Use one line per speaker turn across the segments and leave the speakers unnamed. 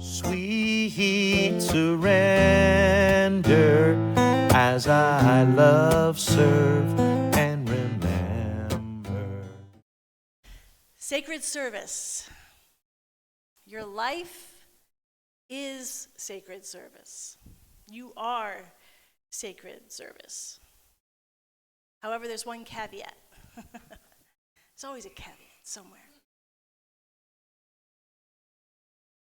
Sweet surrender as I love, serve, and remember.
Sacred service. Your life is sacred service. You are sacred service. However, there's one caveat. There's always a caveat somewhere.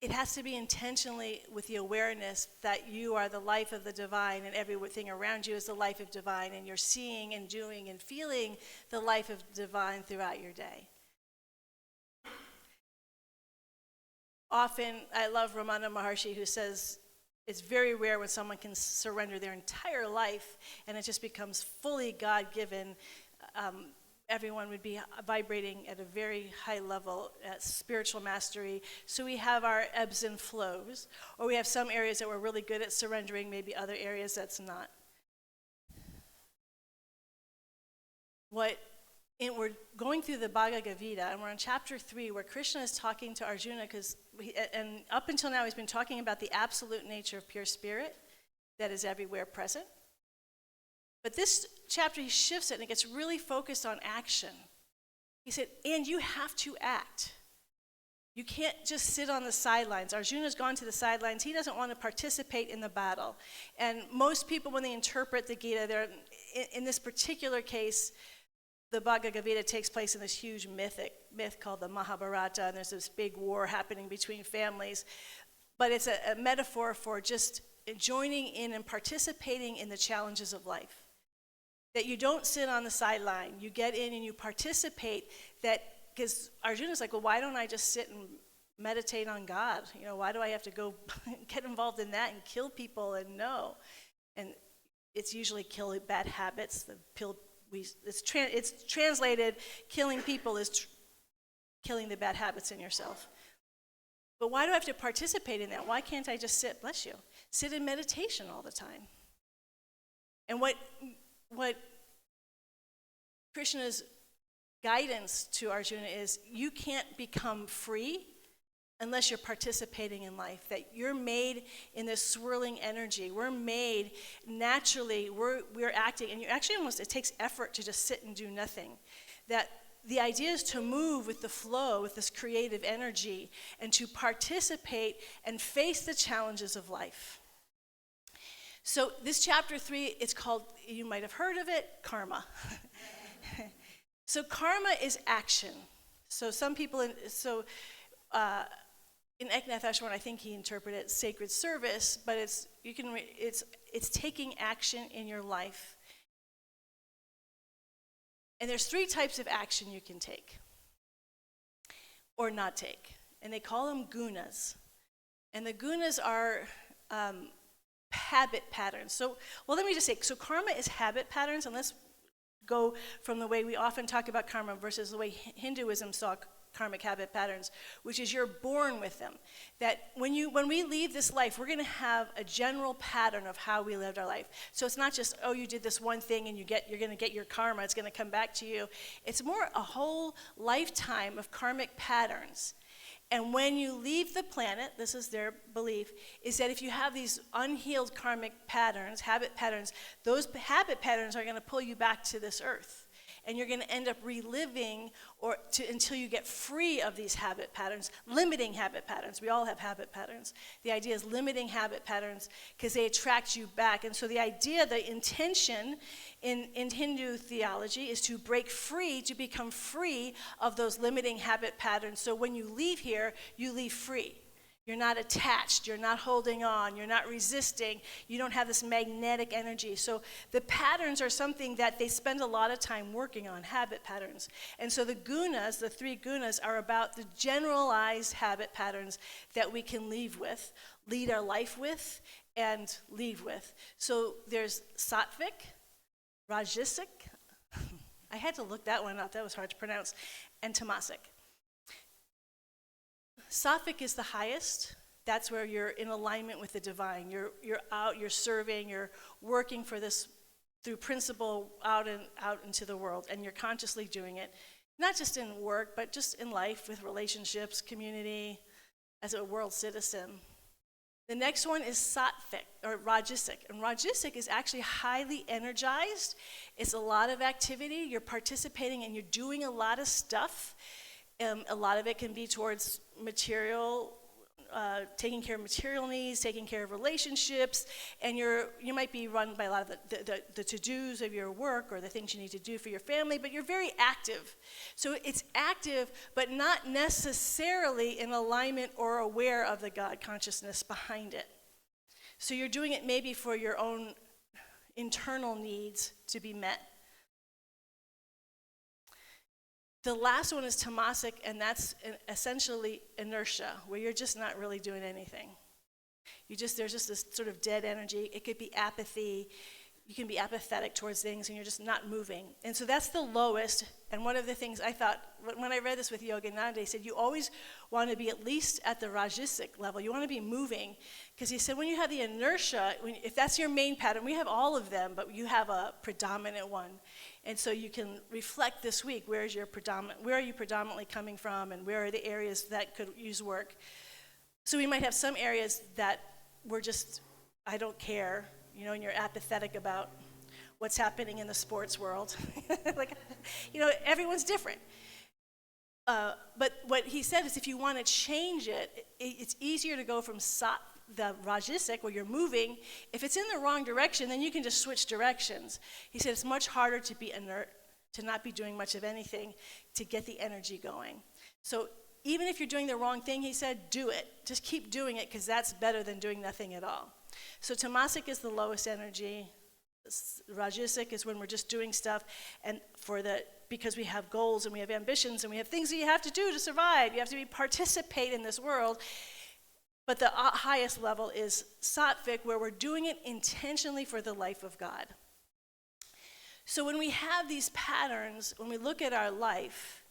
It has to be intentionally with the awareness that you are the life of the divine and everything around you is the life of divine, and you're seeing and doing and feeling the life of divine throughout your day. Often, I love Ramana Maharshi, who says it's very rare when someone can surrender their entire life and it just becomes fully God-given. Everyone would be vibrating at a very high level at spiritual mastery. So we have our ebbs and flows, or we have some areas that we're really good at surrendering, maybe other areas that's not. We're going through the Bhagavad Gita, and we're on chapter 3, where Krishna is talking to Arjuna, and up until now he's been talking about the absolute nature of pure spirit that is everywhere present. But this chapter, he shifts it, and it gets really focused on action. He said, and you have to act. You can't just sit on the sidelines. Arjuna's gone to the sidelines. He doesn't want to participate in the battle. And most people, when they interpret the Gita, they're in this particular case, the Bhagavad Gita takes place in this huge myth called the Mahabharata, and there's this big war happening between families. But it's a metaphor for just joining in and participating in the challenges of life. That you don't sit on the sideline. You get in and you participate. Because Arjuna's like, well, why don't I just sit and meditate on God? Why do I have to go get involved in that and kill people? And no. And it's usually kill bad habits. It's translated, killing people is killing the bad habits in yourself. But why do I have to participate in that? Why can't I just sit in meditation all the time? And what Krishna's guidance to Arjuna is, you can't become free unless you're participating in life, that you're made in this swirling energy. We're made naturally, we're acting, and it takes effort to just sit and do nothing. That the idea is to move with the flow, with this creative energy, and to participate and face the challenges of life. So this chapter 3, it's called, you might have heard of it, karma. So karma is action. So some people, in Eknath Ashwan, I think he interpreted it sacred service, but it's taking action in your life. And there's 3 types of action you can take or not take, and they call them gunas. And the gunas are habit patterns. So let me just say, so karma is habit patterns, and let's go from the way we often talk about karma versus the way Hinduism saw karmic habit patterns, which is you're born with them. That when we leave this life, we're going to have a general pattern of how we lived our life. So it's not just, you did this one thing and you're going to get your karma, it's going to come back to you. It's more a whole lifetime of karmic patterns. And when you leave the planet, this is their belief, is that if you have these unhealed karmic patterns, habit patterns, those habit patterns are going to pull you back to this earth. And you're going to end up reliving until you get free of these habit patterns, limiting habit patterns. We all have habit patterns. The idea is limiting habit patterns because they attract you back. And so the intention in Hindu theology is to break free, to become free of those limiting habit patterns. So when you leave here, you leave free. You're not attached, you're not holding on, you're not resisting, you don't have this magnetic energy. So the patterns are something that they spend a lot of time working on, habit patterns. And so the gunas, the 3 gunas, are about the generalized habit patterns that we can lead our life with, and leave with. So there's sattvic, rajasic, I had to look that one up, that was hard to pronounce, and tamasic. Sattvic is the highest. That's where you're in alignment with the divine. You're out, you're serving, you're working for this through principle out into the world, and you're consciously doing it, not just in work, but just in life with relationships, community, as a world citizen. The next one is sattvic, or rajasic. And rajasic is actually highly energized. It's a lot of activity. You're participating and you're doing a lot of stuff. A lot of it can be towards material, taking care of material needs, taking care of relationships, and you might be run by a lot of the to-dos of your work or the things you need to do for your family, but you're very active. So it's active, but not necessarily in alignment or aware of the God consciousness behind it. So you're doing it maybe for your own internal needs to be met. The last one is tamasic, and that's essentially inertia, where you're just not really doing anything. There's just this sort of dead energy. It could be apathy. You can be apathetic towards things, and you're just not moving. And so that's the lowest. And one of the things I thought, when I read this with Yogananda, he said, you always want to be at least at the rajasic level. You want to be moving. Because he said, when you have the inertia, if that's your main pattern, we have all of them, but you have a predominant one. And so you can reflect this week, where are you predominantly coming from, and where are the areas that could use work. So we might have some areas that we're just, I don't care, and you're apathetic about what's happening in the sports world. Everyone's different. But what he said is if you want to change it, it's easier to go from the rajasic, where you're moving. If it's in the wrong direction, then you can just switch directions. He said it's much harder to be inert, to not be doing much of anything, to get the energy going. So even if you're doing the wrong thing, he said, do it. Just keep doing it, because that's better than doing nothing at all. So tamasic is the lowest energy. Rajasic is when we're just doing stuff, and because we have goals and we have ambitions and we have things that you have to do to survive. You have to participate in this world. But the highest level is sattvic, where we're doing it intentionally for the life of God. So when we have these patterns, when we look at our life,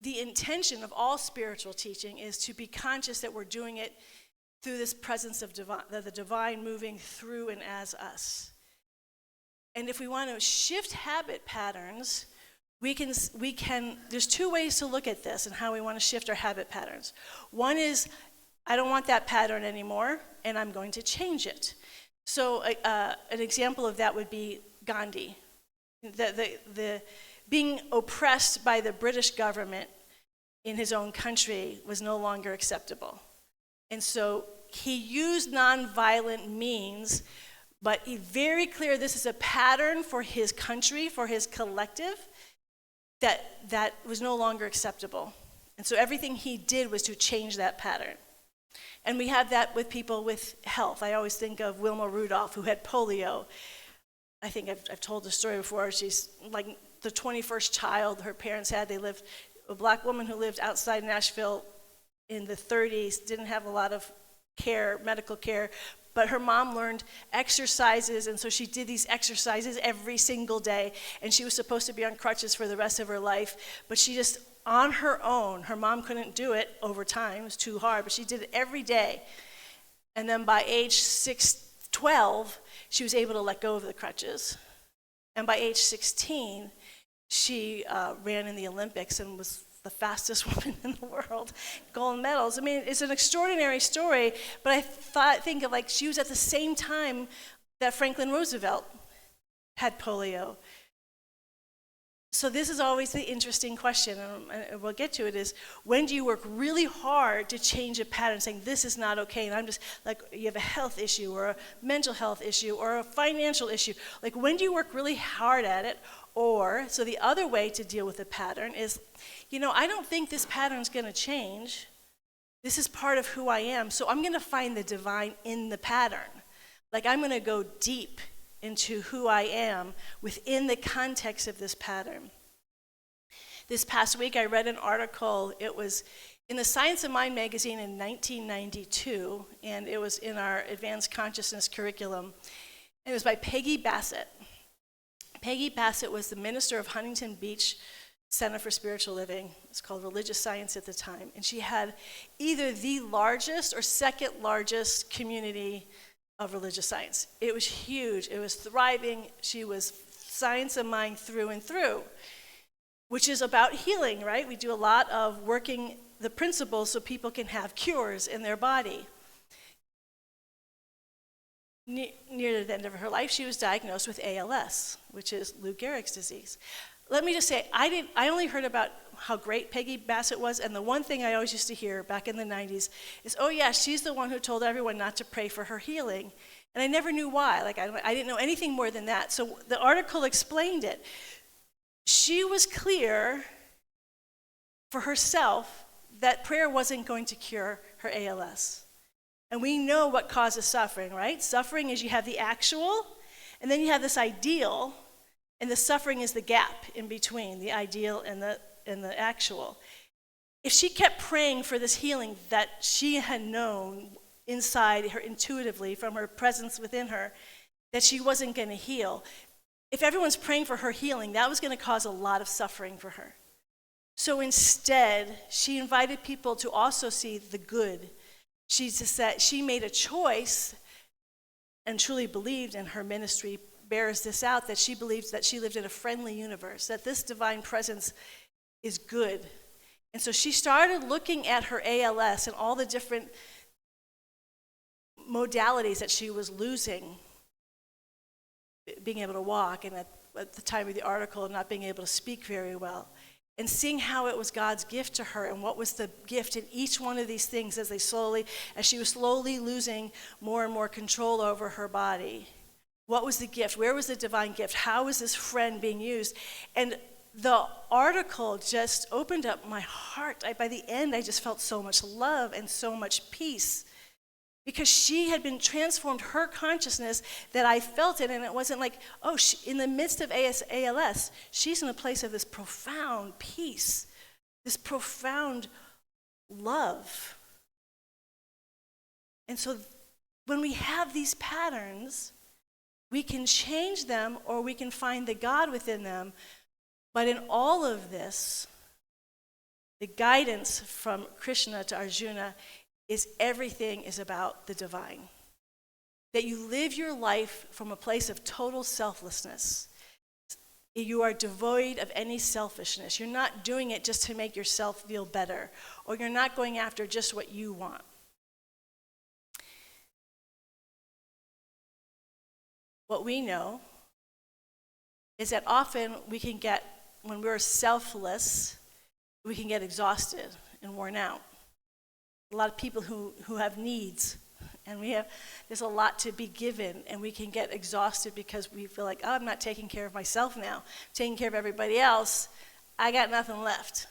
the intention of all spiritual teaching is to be conscious that we're doing it through this presence of the divine moving through and as us. And if we want to shift habit patterns, we can. There's two ways to look at this and how we want to shift our habit patterns. One is, I don't want that pattern anymore, and I'm going to change it. So an example of that would be Gandhi. The being oppressed by the British government in his own country was no longer acceptable. And so he used nonviolent means, but he's very clear this is a pattern for his country, for his collective, that was no longer acceptable. And so everything he did was to change that pattern. And we have that with people with health. I always think of Wilma Rudolph, who had polio. I think I've told the story before. She's like the 21st child her parents had. They lived, a black woman who lived outside Nashville in the 30s, didn't have a lot of care, medical care, but her mom learned exercises, and so she did these exercises every single day, and she was supposed to be on crutches for the rest of her life, but she just, on her own, her mom couldn't do it over time, it was too hard, but she did it every day. And then by age 12, she was able to let go of the crutches. And by age 16, she ran in the Olympics and was the fastest woman in the world, gold medals. I mean, it's an extraordinary story, but I think of she was at the same time that Franklin Roosevelt had polio. So this is always the interesting question, and we'll get to it, is when do you work really hard to change a pattern, saying this is not okay, and I'm just, you have a health issue or a mental health issue or a financial issue. When do you work really hard at it? Or, so the other way to deal with a pattern is, I don't think this pattern's going to change. This is part of who I am, so I'm going to find the divine in the pattern. I'm going to go deep into who I am within the context of this pattern. This past week, I read an article. It was in the Science of Mind magazine in 1992, and it was in our advanced consciousness curriculum. It was by Peggy Bassett. Peggy Bassett was the minister of Huntington Beach Center for Spiritual Living. It's called Religious Science at the time. And she had either the largest or second largest community of religious science. It was huge. It was thriving. She was science of mind through and through, which is about healing, right? We do a lot of working the principles so people can have cures in their body. near the end of her life, she was diagnosed with ALS, which is Lou Gehrig's disease. Let me just say, I only heard about how great Peggy Bassett was, and the one thing I always used to hear back in the 90s is, oh yeah, she's the one who told everyone not to pray for her healing. And I never knew why. Like, I didn't know anything more than that. So the article explained it. She was clear for herself that prayer wasn't going to cure her ALS. And we know what causes suffering, right? Suffering is you have the actual, and then you have this ideal, and the suffering is the gap in between the ideal and the actual. If she kept praying for this healing that she had known inside her intuitively from her presence within her, that she wasn't going to heal, if everyone's praying for her healing, that was going to cause a lot of suffering for her. So instead, she invited people to also see the good. She just said she made a choice and truly believed, and her ministry bears this out, that she believes that she lived in a friendly universe, that this divine presence is good. And so she started looking at her ALS and all the different modalities that she was losing, being able to walk, and at the time of the article, not being able to speak very well, and seeing how it was God's gift to her, and what was the gift in each one of these things as she was slowly losing more and more control over her body. What was the gift? Where was the divine gift? How was this friend being used? And the article just opened up my heart. By the end, I just felt so much love and so much peace, because she had been transformed, her consciousness, that I felt it, and it wasn't like, oh, in the midst of ALS, she's in a place of this profound peace, this profound love. And so when we have these patterns, we can change them or we can find the God within them. But in all of this, the guidance from Krishna to Arjuna is everything is about the divine. That you live your life from a place of total selflessness. You are devoid of any selfishness. You're not doing it just to make yourself feel better, or you're not going after just what you want. What we know is that often when we're selfless, we can get exhausted and worn out. A lot of people who have needs, and there's a lot to be given, and we can get exhausted because we feel like, oh, I'm not taking care of myself now. I'm taking care of everybody else. I got nothing left.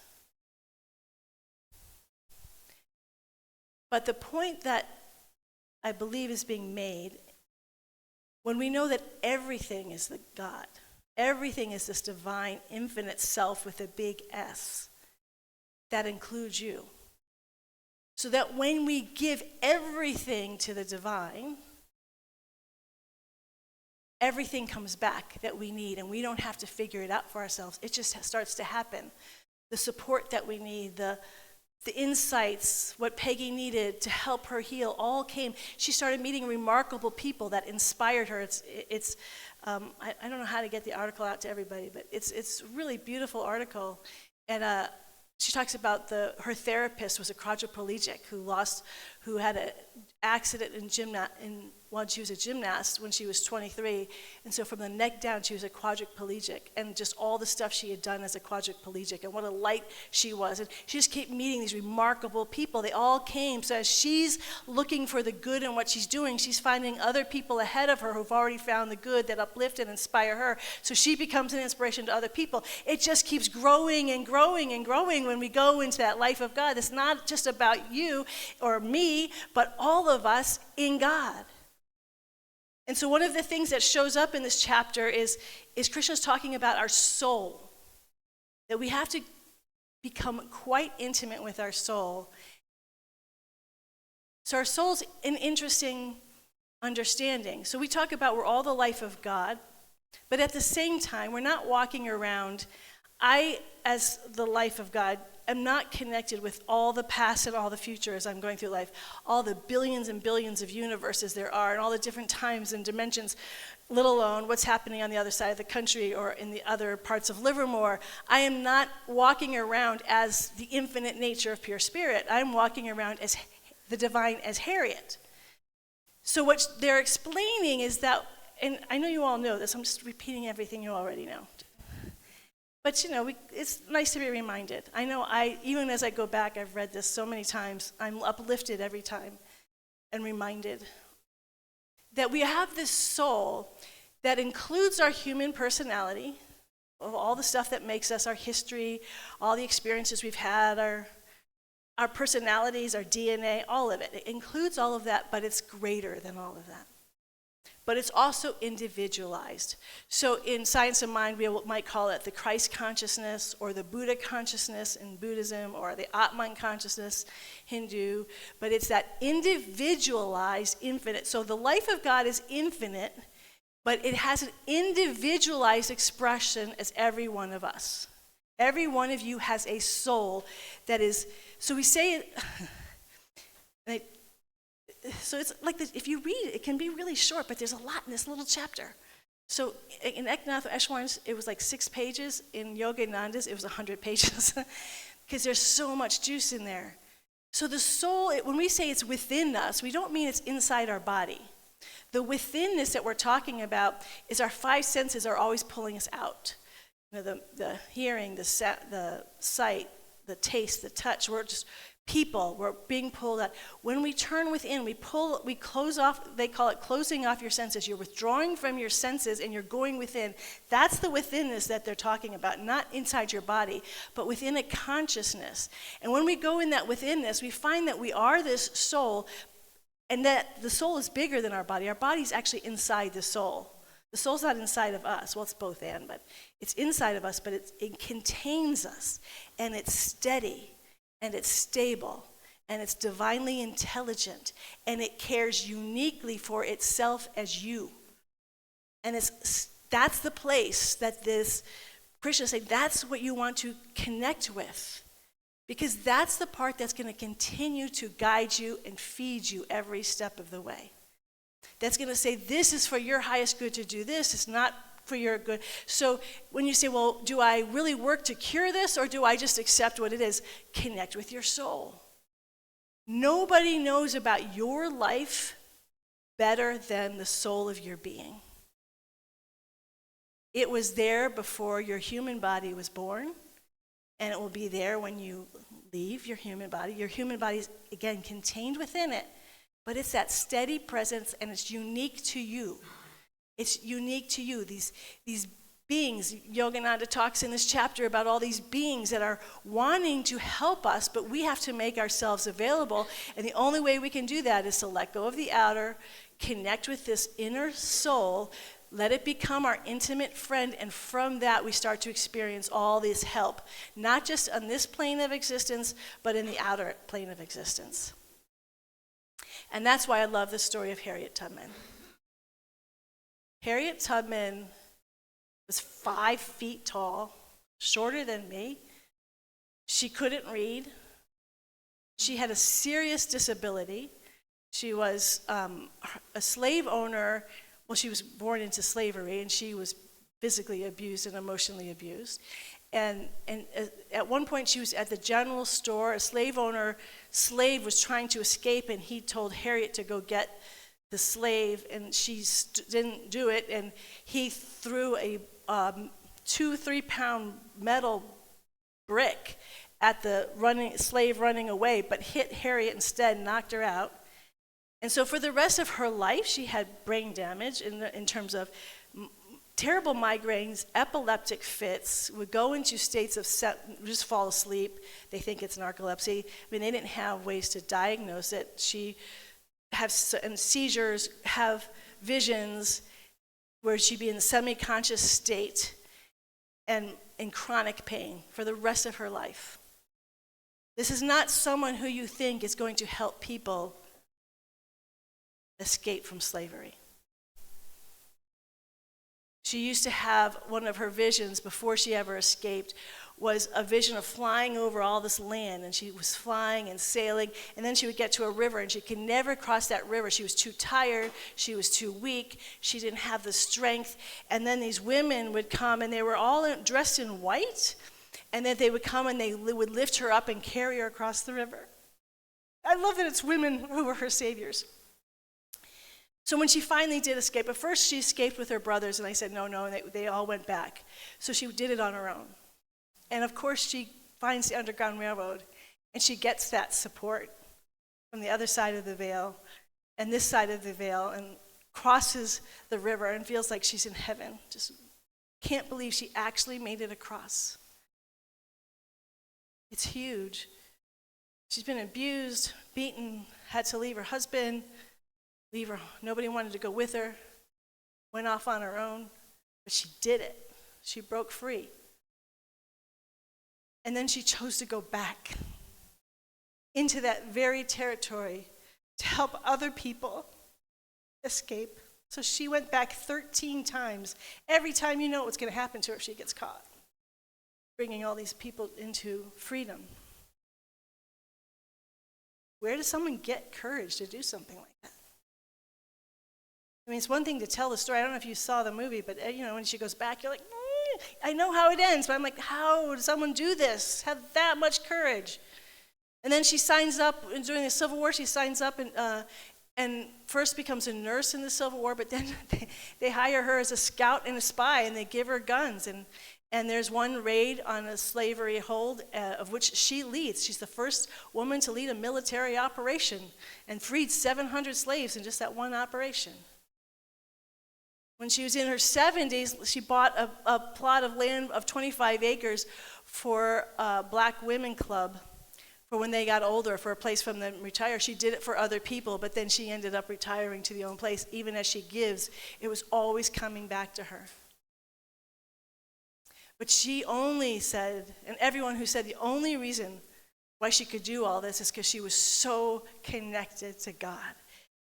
But the point that I believe is being made, when we know that everything is the God, everything is this divine, infinite self with a big S, that includes you. So that when we give everything to the divine, everything comes back that we need, and we don't have to figure it out for ourselves. It just starts to happen. The support that we need, the insights, what Peggy needed to help her heal, all came. She started meeting remarkable people that inspired her. I don't know how to get the article out to everybody, but it's a really beautiful article. And she talks about her therapist was a quadriplegic who had an accident when she was a gymnast when she was 23. And so from the neck down, she was a quadriplegic, and just all the stuff she had done as a quadriplegic, and what a light she was. And she just kept meeting these remarkable people. They all came. So as she's looking for the good in what she's doing, she's finding other people ahead of her who've already found the good that uplift and inspire her. So she becomes an inspiration to other people. It just keeps growing and growing and growing when we go into that life of God. It's not just about you or me, but all of us in God. And so one of the things that shows up in this chapter is Krishna's talking about our soul, that we have to become quite intimate with our soul. So our soul's an interesting understanding. So we talk about we're all the life of God, but at the same time, we're not walking around. As the life of God, am not connected with all the past and all the future as I'm going through life, all the billions and billions of universes there are, and all the different times and dimensions, let alone what's happening on the other side of the country or in the other parts of Livermore. I am not walking around as the infinite nature of pure spirit. I'm walking around as the divine, as Harriet. So what they're explaining is that, and I know you all know this, I'm just repeating everything you already know. But it's nice to be reminded. I know even as I go back, I've read this so many times, I'm uplifted every time and reminded that we have this soul that includes our human personality, of all the stuff that makes us, our history, all the experiences we've had, our personalities, our DNA, all of it. It includes all of that, but it's greater than all of that. But it's also individualized. So in Science of Mind, we might call it the Christ consciousness or the Buddha consciousness in Buddhism or the Atman consciousness, Hindu. But it's that individualized infinite. So the life of God is infinite, but it has an individualized expression as every one of us. Every one of you has a soul that is, so we say it, so it's like this, if you read it, it can be really short, but there's a lot in this little chapter. So in Eknath Eschwein's, it was like 6 pages. In Yogananda's, it was 100 pages. Because there's so much juice in there. So the soul, when we say it's within us, we don't mean it's inside our body. The withinness that we're talking about is our 5 senses are always pulling us out. The hearing, the sight, the taste, the touch, we're being pulled out. When we turn within, we close off, they call it closing off your senses. You're withdrawing from your senses and you're going within. That's the withinness that they're talking about, not inside your body, but within a consciousness. And when we go in that withinness, we find that we are this soul, and that the soul is bigger than our body. Our body's actually inside the soul. The soul's not inside of us. Well, it's both and, but it's inside of us, but it contains us, and it's steady, and it's stable, and it's divinely intelligent, and it cares uniquely for itself as you. And that's the place that this Krishna say, that's what you want to connect with. Because that's the part that's going to continue to guide you and feed you every step of the way. That's going to say, this is for your highest good to do this. It's not for your good. So when you say, well, do I really work to cure this, or do I just accept what it is? Connect with your soul. Nobody knows about your life better than the soul of your being. It was there before your human body was born, and it will be there when you leave your human body. Your human body is, again, contained within it, but it's that steady presence, and it's unique to you. It's unique to you. These beings, Yogananda talks in this chapter about all these beings that are wanting to help us, but we have to make ourselves available, and the only way we can do that is to let go of the outer, connect with this inner soul, let it become our intimate friend, and from that we start to experience all this help, not just on this plane of existence, but in the outer plane of existence. And that's why I love the story of Harriet Tubman. Harriet Tubman was 5 feet tall, shorter than me. She couldn't read. She had a serious disability. She was a slave owner. Well, she was born into slavery, and she was physically abused and emotionally abused. And at one point, she was at the general store. A slave was trying to escape, and he told Harriet to go get the slave, and she didn't do it. And he threw a 2-3 pound metal brick at the slave running away, but hit Harriet instead, knocked her out. And so for the rest of her life, she had brain damage in terms of terrible migraines, epileptic fits, would go into states of just fall asleep. They think it's narcolepsy. I mean, they didn't have ways to diagnose it. She has seizures, have visions where she'd be in a semi-conscious state and in chronic pain for the rest of her life. This is not someone who you think is going to help people escape from slavery. She used to have one of her visions before she ever escaped was a vision of flying over all this land, and she was flying and sailing, and then she would get to a river, and she could never cross that river. She was too tired, she was too weak, she didn't have the strength, and then these women would come, and they were all dressed in white, and then they would come and they would lift her up and carry her across the river. I love that it's women who were her saviors. So when she finally did escape, at first she escaped with her brothers, and I said, no, and they all went back. So she did it on her own. And of course she finds the Underground Railroad, and she gets that support from the other side of the veil and this side of the veil, and crosses the river and feels like she's in heaven. Just can't believe she actually made it across. It's huge. She's been abused, beaten, had to leave her husband, leave her. Nobody wanted to go with her, went off on her own, but she did it. She broke free. And then she chose to go back into that very territory to help other people escape. So she went back 13 times. Every time you know what's going to happen to her if she gets caught, bringing all these people into freedom. Where does someone get courage to do something like that? I mean, it's one thing to tell the story. I don't know if you saw the movie, but when she goes back, you're like, I know how it ends, but I'm like, how does someone do this? Have that much courage? And then she signs up during the Civil War. She signs up and first becomes a nurse in the Civil War, but then they hire her as a scout and a spy, and they give her guns. And there's one raid on a slavery hold of which she leads. She's the first woman to lead a military operation and freed 700 slaves in just that one operation. When she was in her 70s, she bought a plot of land of 25 acres for a Black Women Club for when they got older, for a place for them to retire. She did it for other people, but then she ended up retiring to the own place. Even as she gives, it was always coming back to her. But she only said, and everyone who said the only reason why she could do all this is because she was so connected to God.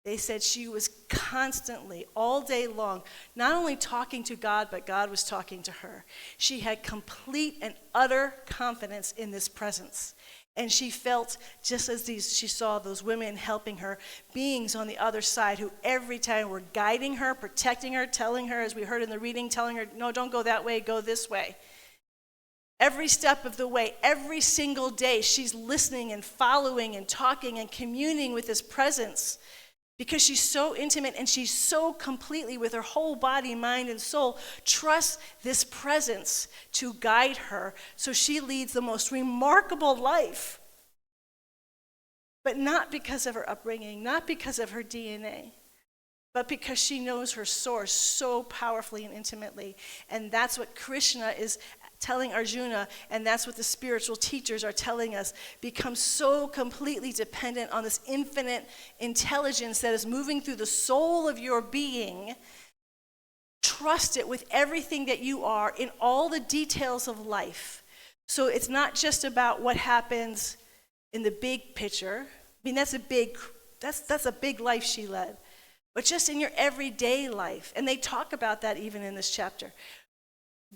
They said she was constantly, all day long, not only talking to God, but God was talking to her. She had complete and utter confidence in this presence. And she felt, just as she saw those women helping her, beings on the other side who every time were guiding her, protecting her, telling her, as we heard in the reading, telling her, no, don't go that way, go this way. Every step of the way, every single day, she's listening and following and talking and communing with this presence because she's so intimate and she's so completely, with her whole body, mind, and soul, trusts this presence to guide her. So she leads the most remarkable life, but not because of her upbringing, not because of her DNA, but because she knows her source so powerfully and intimately. And that's what Krishna is telling Arjuna, and that's what the spiritual teachers are telling us. Become so completely dependent on this infinite intelligence that is moving through the soul of your being. Trust it with everything that you are in all the details of life. So it's not just about what happens in the big picture. I mean, that's a big life she led. But just in your everyday life. And they talk about that even in this chapter.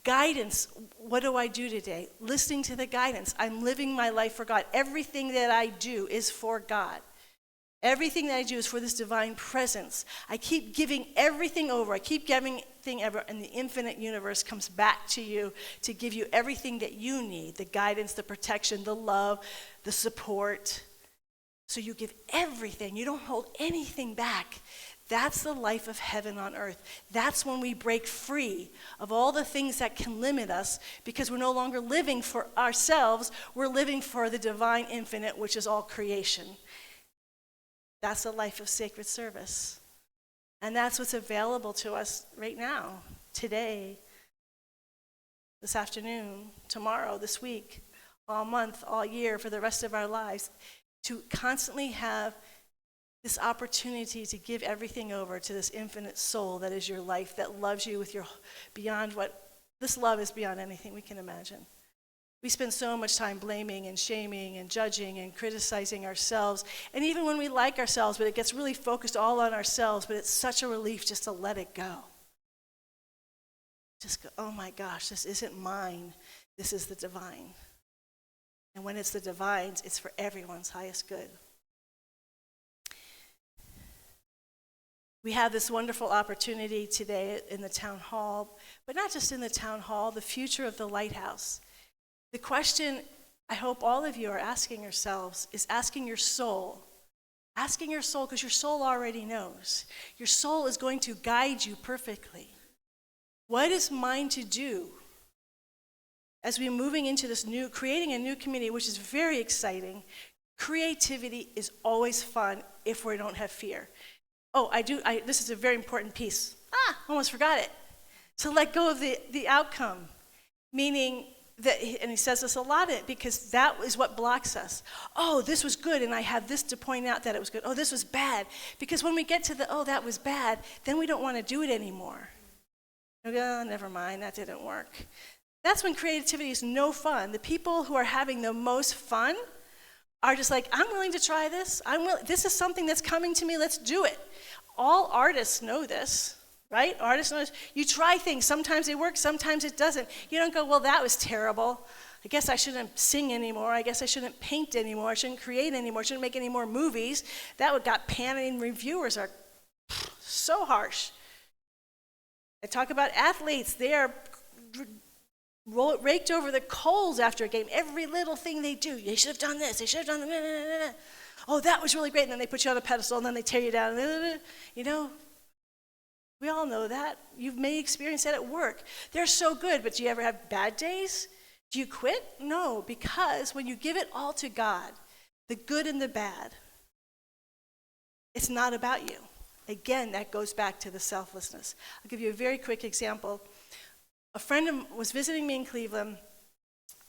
Guidance, what do I do today? Listening to the guidance. I'm living my life for God. Everything that I do is for God. Everything that I do is for this divine presence. I keep giving everything over. I keep giving everything ever, and the infinite universe comes back to you to give you everything that you need, the guidance, the protection, the love, the support. So you give everything. You don't hold anything back. That's the life of heaven on earth. That's when we break free of all the things that can limit us, because we're no longer living for ourselves. We're living for the divine infinite, which is all creation. That's a life of sacred service. And that's what's available to us right now, today, this afternoon, tomorrow, this week, all month, all year, for the rest of our lives, to constantly have this opportunity to give everything over to this infinite soul that is your life, that loves you with your beyond what, this love is beyond anything we can imagine. We spend so much time blaming and shaming and judging and criticizing ourselves, and even when we like ourselves, but it gets really focused all on ourselves, but it's such a relief just to let it go. Just go, oh my gosh, this isn't mine, this is the divine. And when it's the divine's, it's for everyone's highest good. We have this wonderful opportunity today in the town hall, but not just in the town hall, the future of the Lighthouse. The question I hope all of you are asking yourselves is asking your soul, Asking your soul, because your soul already knows. Your soul is going to guide you perfectly. What is mine to do? As we're moving into this creating a new community, which is very exciting, creativity is always fun if we don't have fear. Oh, this is a very important piece. Almost forgot it. To let go of the outcome. Meaning that, and he says this a lot, because that is what blocks us. Oh, this was good, and I have this to point out that it was good. Oh, this was bad. Because when we get to that was bad, then we don't want to do it anymore. Oh, never mind, that didn't work. That's when creativity is no fun. The people who are having the most fun are just like, I'm willing to try this. This is something that's coming to me. Let's do it. All artists know this, right? Artists know this. You try things. Sometimes they work. Sometimes it doesn't. You don't go, well, that was terrible. I guess I shouldn't sing anymore. I guess I shouldn't paint anymore. I shouldn't create anymore. I shouldn't make any more movies. That got panning reviewers are so harsh. I talk about athletes. They are raked over the coals after a game. Every little thing they do, they should have done this, they should have done that. Oh, that was really great. And then they put you on a pedestal, and then they tear you down. You know, we all know that. You may experience that at work. They're so good, but do you ever have bad days? Do you quit? No, because when you give it all to God, the good and the bad, it's not about you. Again, that goes back to the selflessness. I'll give you a very quick example. A friend was visiting me in Cleveland,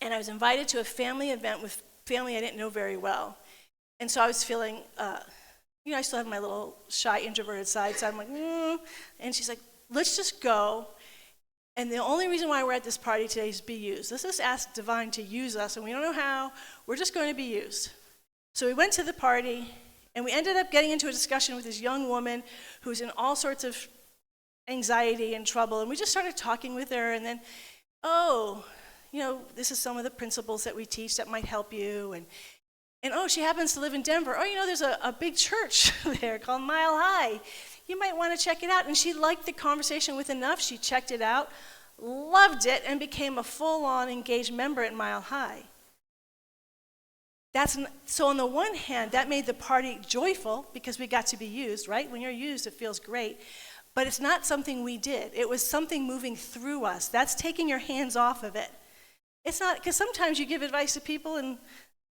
and I was invited to a family event with family I didn't know very well. And so I was feeling, I still have my little shy, introverted side, so I'm like, And she's like, let's just go. And the only reason why we're at this party today is be used. Let's just ask Divine to use us, and we don't know how. We're just going to be used. So we went to the party, and we ended up getting into a discussion with this young woman who's in all sorts of anxiety and trouble, and we just started talking with her, and then, this is some of the principles that we teach that might help you, and she happens to live in Denver. There's a big church there called Mile High. You might want to check it out. And she liked the conversation with enough. She checked it out, loved it, and became a full-on engaged member at Mile High. So on the one hand, that made the party joyful because we got to be used, right? When you're used, it feels great. But it's not something we did. It was something moving through us. That's taking your hands off of it. It's not, because sometimes you give advice to people and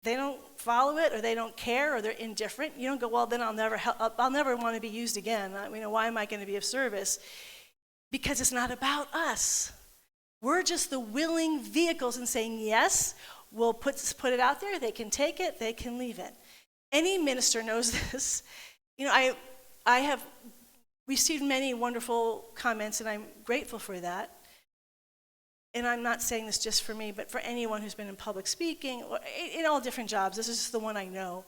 they don't follow it, or they don't care, or they're indifferent. You don't go, well, then I'll never want to be used again. Why am I going to be of service? Because it's not about us. We're just the willing vehicles in saying, yes, we'll put it out there. They can take it. They can leave it. Any minister knows this. I have received many wonderful comments, and I'm grateful for that. And I'm not saying this just for me, but for anyone who's been in public speaking, or in all different jobs. This is just the one I know.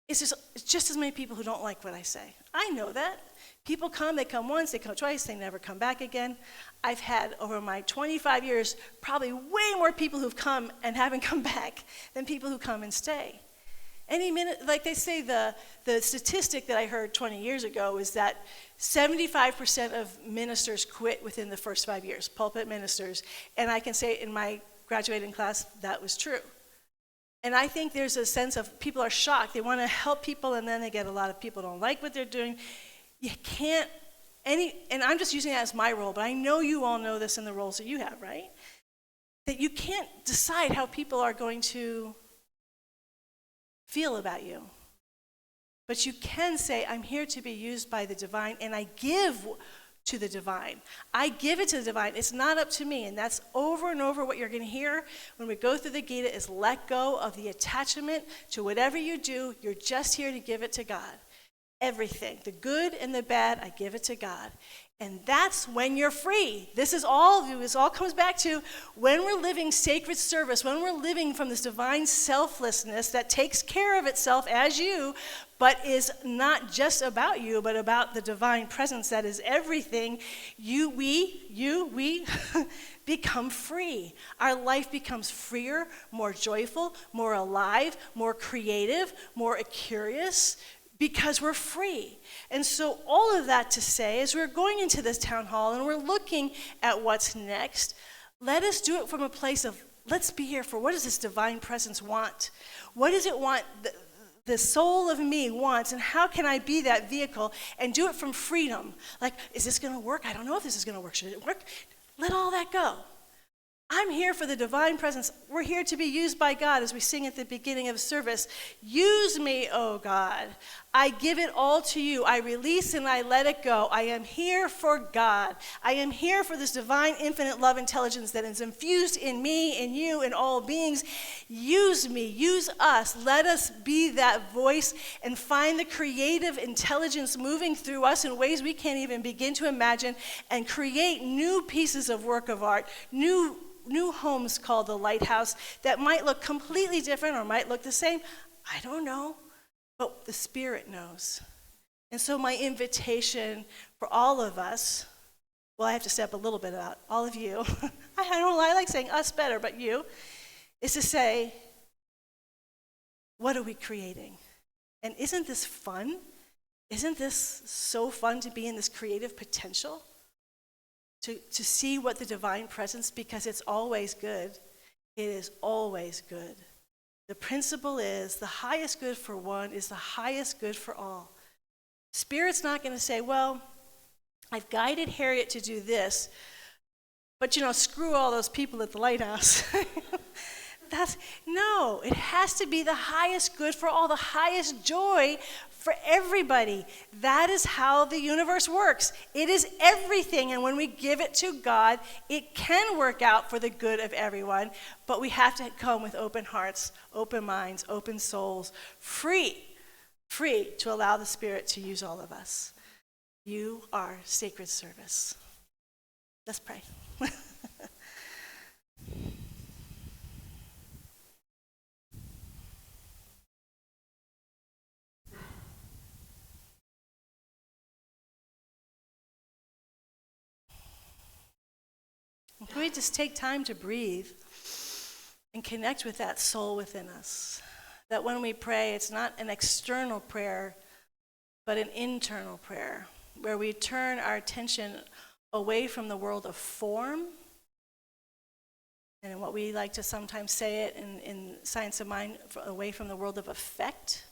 It's just as many people who don't like what I say. I know that. People come, they come once, they come twice, they never come back again. I've had, over my 25 years, probably way more people who've come and haven't come back than people who come and stay. Any minute, like they say, the statistic that I heard 20 years ago is that 75% of ministers quit within the first 5 years, pulpit ministers. And I can say in my graduating class, that was true. And I think there's a sense of people are shocked. They want to help people, and then they get a lot of people don't like what they're doing. You can't, and I'm just using that as my role, but I know you all know this in the roles that you have, right? That you can't decide how people are going to feel about you. But you can say, I'm here to be used by the divine, and I give to the divine. I give it to the divine. It's not up to me. And that's over and over what you're going to hear when we go through the Gita is let go of the attachment to whatever you do. You're just here to give it to God. Everything, the good and the bad, I give it to God. And that's when you're free. This all comes back to when we're living sacred service, when we're living from this divine selflessness that takes care of itself as you, but is not just about you, but about the divine presence that is everything. We become free. Our life becomes freer, more joyful, more alive, more creative, more curious, because we're free. And so all of that to say, as we're going into this town hall and we're looking at what's next, let us do it from a place of, let's be here for what does this divine presence want? What does it want the soul of me wants, and how can I be that vehicle and do it from freedom? Like, is this going to work? I don't know if this is going to work. Should it work? Let all that go. I'm here for the divine presence. We're here to be used by God, as we sing at the beginning of service. Use me, oh God. I give it all to you. I release and I let it go. I am here for God. I am here for this divine, infinite love intelligence that is infused in me, in you, in all beings. Use me, use us. Let us be that voice and find the creative intelligence moving through us in ways we can't even begin to imagine, and create new pieces of work of art, new homes called the Lighthouse that might look completely different or might look the same. I don't know, but the Spirit knows. And so my invitation for all of us, well, I have to step a little bit out, all of you, I like saying us better, but you, is to say, what are we creating? And isn't this fun? Isn't this so fun to be in this creative potential? To see what the divine presence, because it's always good. It is always good. The principle is the highest good for one is the highest good for all. Spirit's not going to say, well, I've guided Harriet to do this, but screw all those people at the Lighthouse. No, it has to be the highest good for all, the highest joy for everybody. That is how the universe works. It is everything, and when we give it to God, it can work out for the good of everyone, but we have to come with open hearts, open minds, open souls, free to allow the Spirit to use all of us. You are sacred service. Let's pray. Can we just take time to breathe and connect with that soul within us? That when we pray, it's not an external prayer, but an internal prayer, where we turn our attention away from the world of form, and what we like to sometimes say it in Science of Mind, away from the world of effect,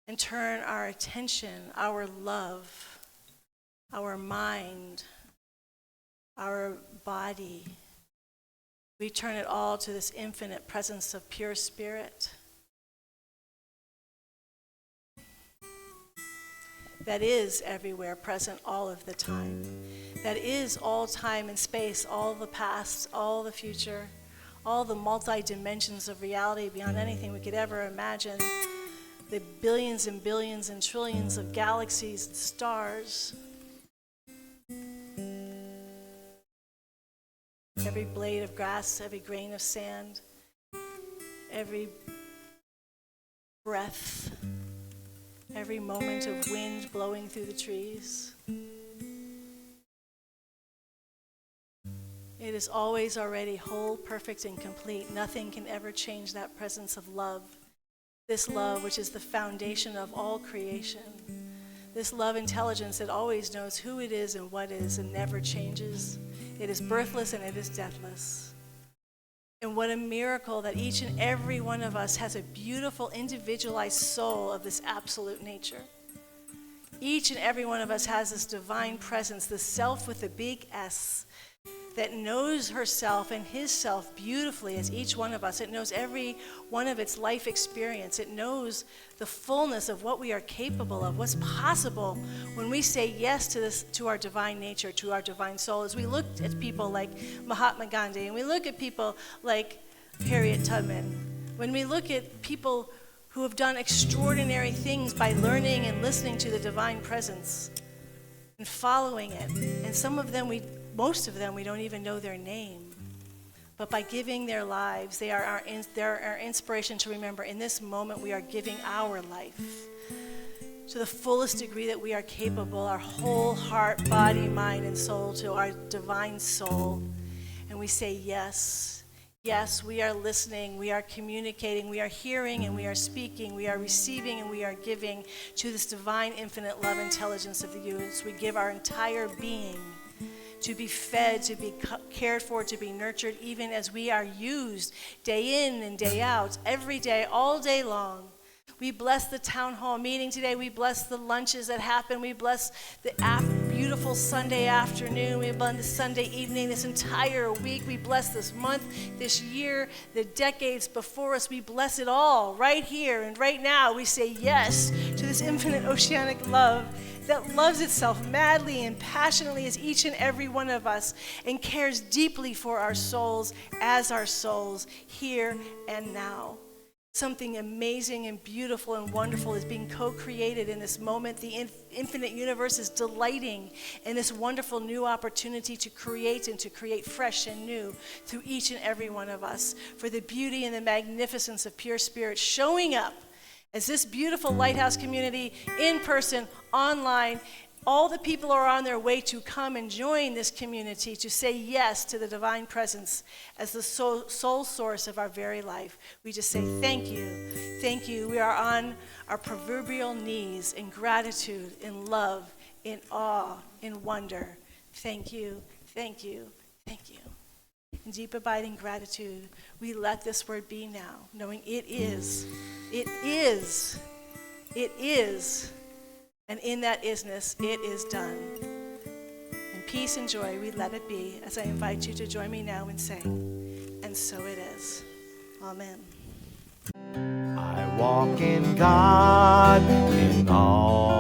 and turn our attention, our love, our mind, our body, we turn it all to this infinite presence of pure spirit that is everywhere present all of the time, that is all time and space, all the past, all the future, all the multi-dimensions of reality beyond anything we could ever imagine, the billions and billions and trillions of galaxies and stars, every blade of grass, every grain of sand, every breath, every moment of wind blowing through the trees. It is always already whole, perfect, and complete. Nothing can ever change that presence of love. This love, which is the foundation of all creation. This love intelligence that always knows who it is and what is and never changes. It is birthless and it is deathless. And what a miracle that each and every one of us has a beautiful individualized soul of this absolute nature. Each and every one of us has this divine presence, the self with a big S, that knows herself and his self beautifully as each one of us. It knows every one of its life experience. It knows the fullness of what we are capable of, what's possible when we say yes to our divine nature, to our divine soul. As we look at people like Mahatma Gandhi, and we look at people like Harriet Tubman, when we look at people who have done extraordinary things by learning and listening to the divine presence and following it, and most of them, we don't even know their name. But by giving their lives, they're our inspiration to remember in this moment we are giving our life to the fullest degree that we are capable, our whole heart, body, mind, and soul to our divine soul. And we say yes. Yes, we are listening, we are communicating, we are hearing, and we are speaking, we are receiving, and we are giving to this divine, infinite love intelligence of the universe. We give our entire being to be fed, to be cared for, to be nurtured, even as we are used day in and day out, every day, all day long. We bless the town hall meeting today. We bless the lunches that happen. We bless the beautiful Sunday afternoon. We bless the Sunday evening, this entire week. We bless this month, this year, the decades before us. We bless it all right here and right now. We say yes to this infinite oceanic love that loves itself madly and passionately as each and every one of us and cares deeply for our souls as our souls here and now. Something amazing and beautiful and wonderful is being co-created in this moment. The infinite universe is delighting in this wonderful new opportunity to create and to create fresh and new through each and every one of us, for the beauty and the magnificence of pure spirit showing up as this beautiful Lighthouse community, in person, online. All the people are on their way to come and join this community, to say yes to the divine presence as the sole source of our very life. We just say thank you, thank you. We are on our proverbial knees in gratitude, in love, in awe, in wonder. Thank you, thank you, thank you. In deep abiding gratitude, we let this word be now, knowing it is, and in that isness, it is done. In peace and joy, we let it be, as I invite you to join me now in saying, and so it is. Amen.
I walk in God in all